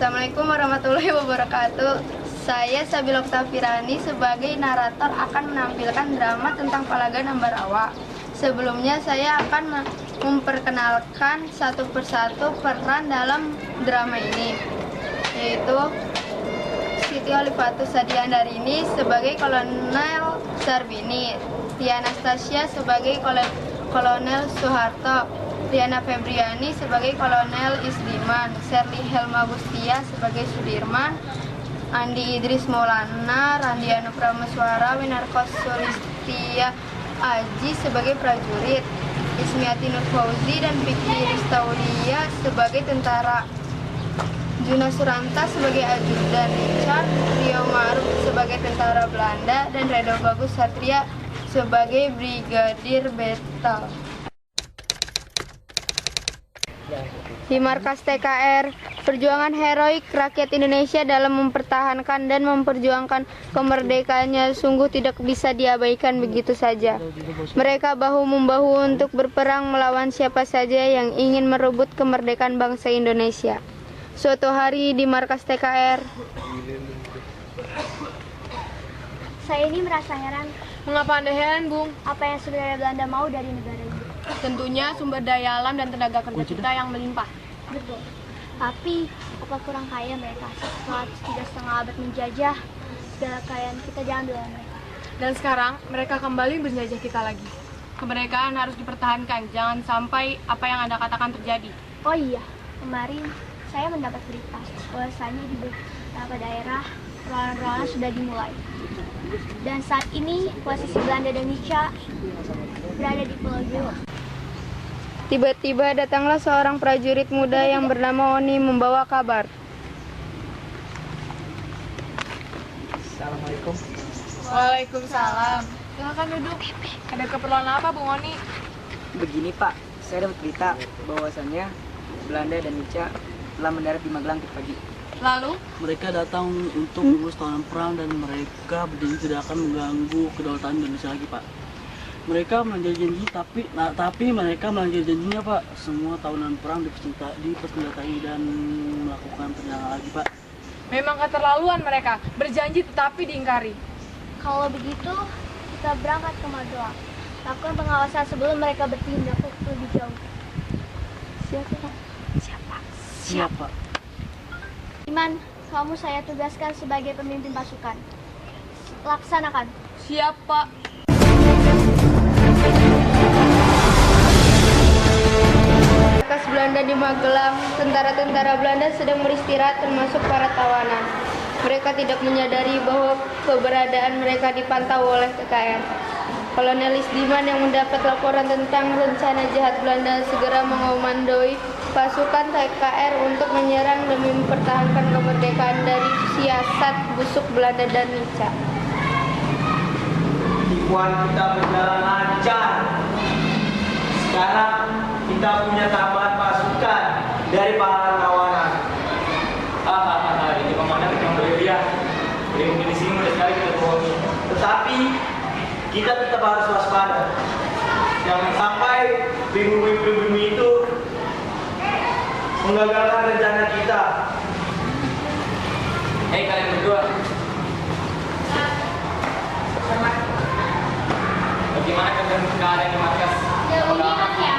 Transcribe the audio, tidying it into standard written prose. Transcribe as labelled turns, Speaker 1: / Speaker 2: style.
Speaker 1: Assalamualaikum warahmatullahi wabarakatuh. Saya Sabila Oktafirani sebagai narator akan menampilkan drama tentang Palagan Ambarawa. Sebelumnya saya akan memperkenalkan satu persatu peran dalam drama ini, yaitu Siti Olivatus Sadiandarini sebagai Kolonel Sarbini, Tia Anastasia sebagai Kolonel Soeharto, Diana Febriani sebagai Kolonel Isdiman, Sherly Helma Gustia sebagai Sudirman, Andi Idris Maulana, Randiano Prameswara, Winarko Sulistia Aji sebagai prajurit, Ismiati Nur Fauzi dan Vicky Ristaulia sebagai tentara, Juna Suranta sebagai ajudan Richard, Rio Maruf sebagai tentara Belanda, dan Redo Bagus Satria sebagai Brigadir Betal. Di markas TKR, perjuangan heroik rakyat Indonesia dalam mempertahankan dan memperjuangkan kemerdekaannya sungguh tidak bisa diabaikan begitu saja. Mereka bahu-membahu untuk berperang melawan siapa saja yang ingin merebut kemerdekaan bangsa Indonesia. Suatu hari di markas TKR,
Speaker 2: saya ini merasa heran.
Speaker 3: Mengapa Anda heran, Bung?
Speaker 2: Apa yang sebenarnya Belanda mau dari negara ini?
Speaker 3: Tentunya sumber daya alam dan tenaga kerja kita yang melimpah.
Speaker 2: Betul. Tapi, apa kurang kaya mereka setelah tidak setengah abad menjajah? Segala kekayaan kita diambil oleh mereka.
Speaker 3: Dan sekarang mereka kembali menjajah kita lagi. Kemerdekaan harus dipertahankan, jangan sampai apa yang Anda katakan terjadi.
Speaker 2: Oh iya, kemarin saya mendapat berita bahwasanya di beberapa daerah perlawanan sudah dimulai. Dan saat ini posisi Belanda dan Indonesia berada di Pulau Jawa.
Speaker 1: tiba-tiba datanglah seorang prajurit muda yang bernama Oni membawa kabar.
Speaker 4: Assalamualaikum.
Speaker 3: Waalaikumsalam. Silakan duduk. Ada keperluan apa, Bung Oni?
Speaker 4: Begini Pak, saya dapat berita bahwasannya Belanda dan Indonesia telah mendarat di Magelang tadi pagi.
Speaker 3: Lalu,
Speaker 5: Mereka datang untuk mengurus tawanan perang dan mereka berjanji tidak akan mengganggu kedaulatan Indonesia lagi, Pak. Mereka melanggar janji, tapi mereka melanggar janjinya, Pak. Semua tawanan perang dipersenjatai dan melakukan penyerangan lagi, Pak.
Speaker 3: memang keterlaluan mereka. Berjanji tetapi diingkari.
Speaker 2: Kalau begitu, kita berangkat ke Magelang. Lakukan pengawasan sebelum mereka bertindak lebih jauh.
Speaker 5: Siapa?
Speaker 2: Iman, kamu saya tugaskan sebagai pemimpin pasukan. Laksanakan.
Speaker 3: Siap, Pak.
Speaker 1: Markas Belanda di Magelang, tentara-tentara Belanda sedang beristirahat termasuk para tawanan. Mereka tidak menyadari bahwa keberadaan mereka dipantau oleh TKR. Kolonel Isdiman yang mendapat laporan tentang rencana jahat Belanda segera mengomandoi pasukan TKR untuk menyerang demi mempertahankan kemerdekaan dari siasat busuk Belanda dan Nica.
Speaker 6: Tipuan kita berjalan lancar. Sekarang kita punya tambahan pasukan dari para kawanan. Ini komandan yang berlebihan. Jadi mungkin di sini mudah sekali kita bohongi. Tetapi kita tetap harus waspada. Jangan sampai pribumi itu menggagalkan rencana kita. Hei kalian berdua. Bagaimana keadaan di markas?
Speaker 2: Jauh ini masih